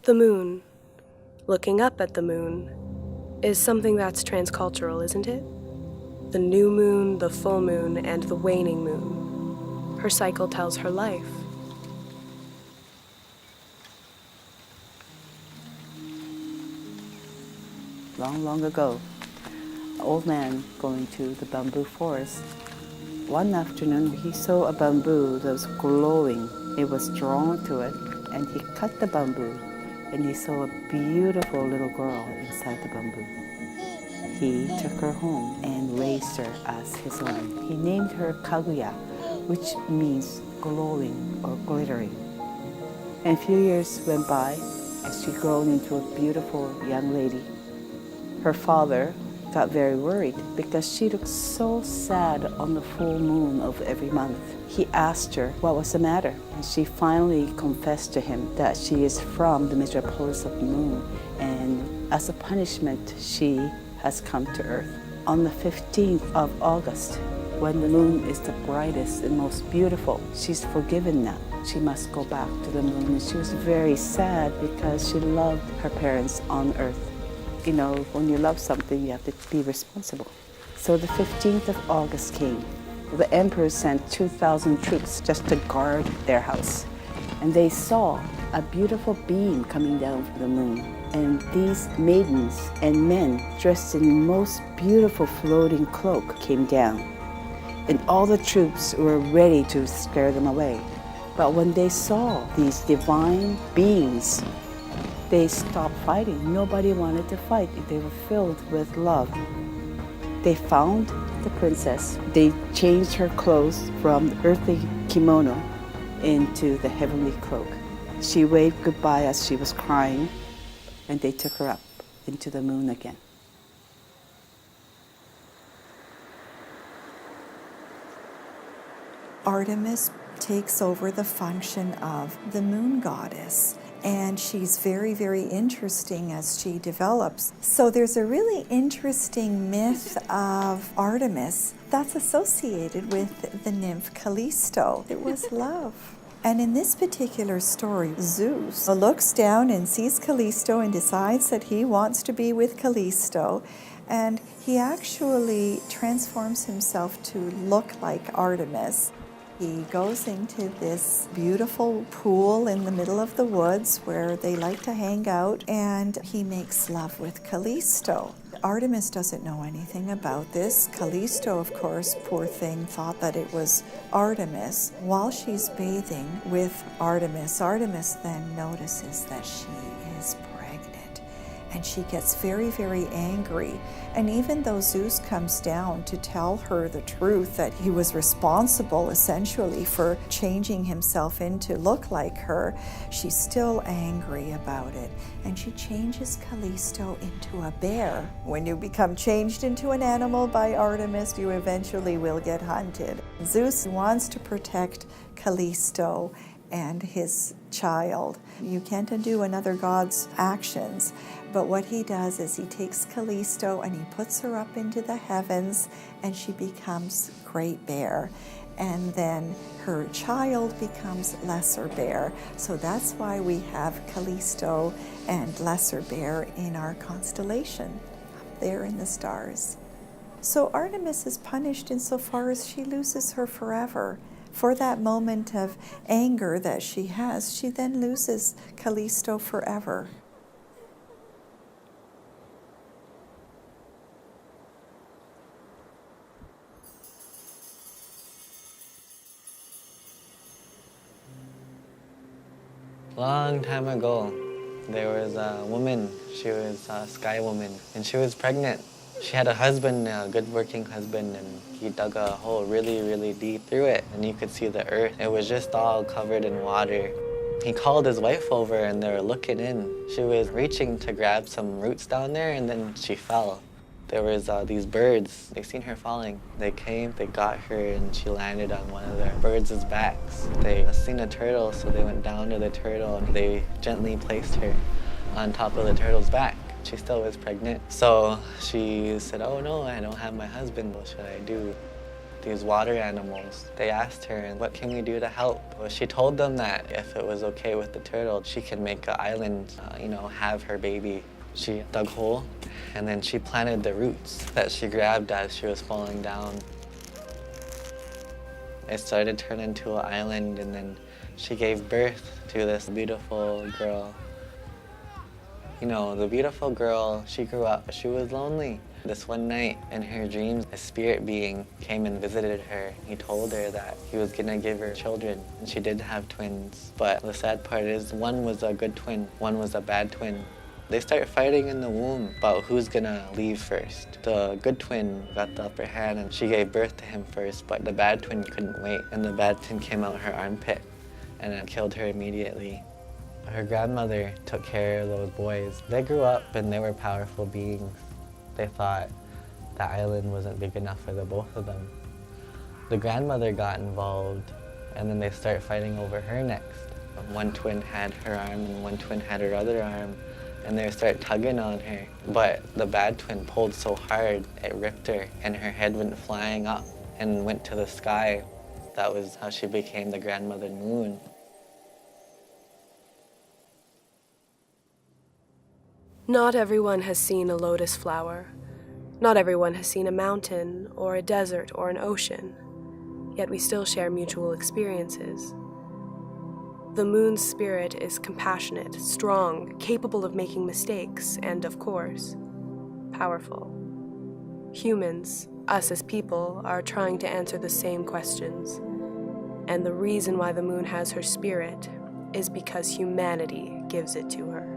The moon, looking up at the moon, is something that's transcultural, isn't it? The new moon, the full moon, and the waning moon. Her cycle tells her life. Long, long ago, an old man going to the bamboo forest. One afternoon, he saw a bamboo that was glowing. It was drawn to it, and he cut the bamboo, and he saw a beautiful little girl inside the bamboo. He took her home and raised her as his own. He named her Kaguya, which means glowing or glittering. And a few years went by as she grew into a beautiful young lady. Her father got very worried because she looked so sad on the full moon of every month. He asked her what was the matter, and she finally confessed to him that she is from the metropolis of the moon, and as a punishment, she has come to Earth. On the 15th of August, when the moon is the brightest and most beautiful, she's forgiven now. She must go back to the moon, and she was very sad because she loved her parents on Earth. You know, when you love something, you have to be responsible. So the 15th of August came. The emperor sent 2,000 troops just to guard their house. And they saw a beautiful beam coming down from the moon. And these maidens and men dressed in most beautiful floating cloak came down. And all the troops were ready to scare them away. But when they saw these divine beings, they stopped fighting. Nobody wanted to fight. They were filled with love. They found the princess. They changed her clothes from the earthly kimono into the heavenly cloak. She waved goodbye as she was crying, and they took her up into the moon again. Artemis takes over the function of the moon goddess. And she's very, very interesting as she develops. So there's a really interesting myth of Artemis that's associated with the nymph Callisto. It was love. And in this particular story, Zeus looks down and sees Callisto and decides that he wants to be with Callisto. And he actually transforms himself to look like Artemis. He goes into this beautiful pool in the middle of the woods where they like to hang out, and he makes love with Callisto. Artemis doesn't know anything about this. Callisto, of course, poor thing, thought that it was Artemis. While she's bathing with Artemis, Artemis then notices that she is pregnant, and she gets very, very angry. And even though Zeus comes down to tell her the truth, that he was responsible essentially for changing himself in to look like her, she's still angry about it. And she changes Callisto into a bear. When you become changed into an animal by Artemis, you eventually will get hunted. Zeus wants to protect Callisto and his child. You can't undo another god's actions, but what he does is he takes Callisto and he puts her up into the heavens, and she becomes Great Bear. And then her child becomes Lesser Bear. So that's why we have Callisto and Lesser Bear in our constellation, up there in the stars. So Artemis is punished insofar as she loses her forever. For that moment of anger that she has, she then loses Callisto forever. Long time ago, there was a woman. She was a sky woman, and she was pregnant. She had a husband, a good working husband, and he dug a hole really, really deep through it, and you could see the earth. It was just all covered in water. He called his wife over, and they were looking in. She was reaching to grab some roots down there, and then she fell. There was these birds. They seen her falling. They came, they got her, and she landed on one of the birds' backs. They seen a turtle, so they went down to the turtle, and they gently placed her on top of the turtle's back. She still was pregnant. So she said, "Oh no, I don't have my husband. What should I do?" these water animals. They asked her, what can we do to help? Well, she told them that if it was okay with the turtle, she could make an island, have her baby. She dug a hole, and then she planted the roots that she grabbed as she was falling down. It started to turn into an island, and then she gave birth to this beautiful girl. The beautiful girl, she grew up, she was lonely. This one night in her dreams, a spirit being came and visited her. He told her that he was gonna give her children, and she did have twins. But the sad part is, one was a good twin, one was a bad twin. They start fighting in the womb about who's gonna leave first. The good twin got the upper hand and she gave birth to him first, but the bad twin couldn't wait, and the bad twin came out her armpit and it killed her immediately. Her grandmother took care of those boys. They grew up and they were powerful beings. They thought the island wasn't big enough for the both of them. The grandmother got involved, and then they start fighting over her next. One twin had her arm and one twin had her other arm, and they start tugging on her. But the bad twin pulled so hard, it ripped her, and her head went flying up and went to the sky. That was how she became the grandmother moon. Not everyone has seen a lotus flower. Not everyone has seen a mountain or a desert or an ocean. Yet we still share mutual experiences. The moon's spirit is compassionate, strong, capable of making mistakes, and, of course, powerful. Humans, us as people, are trying to answer the same questions. And the reason why the moon has her spirit is because humanity gives it to her.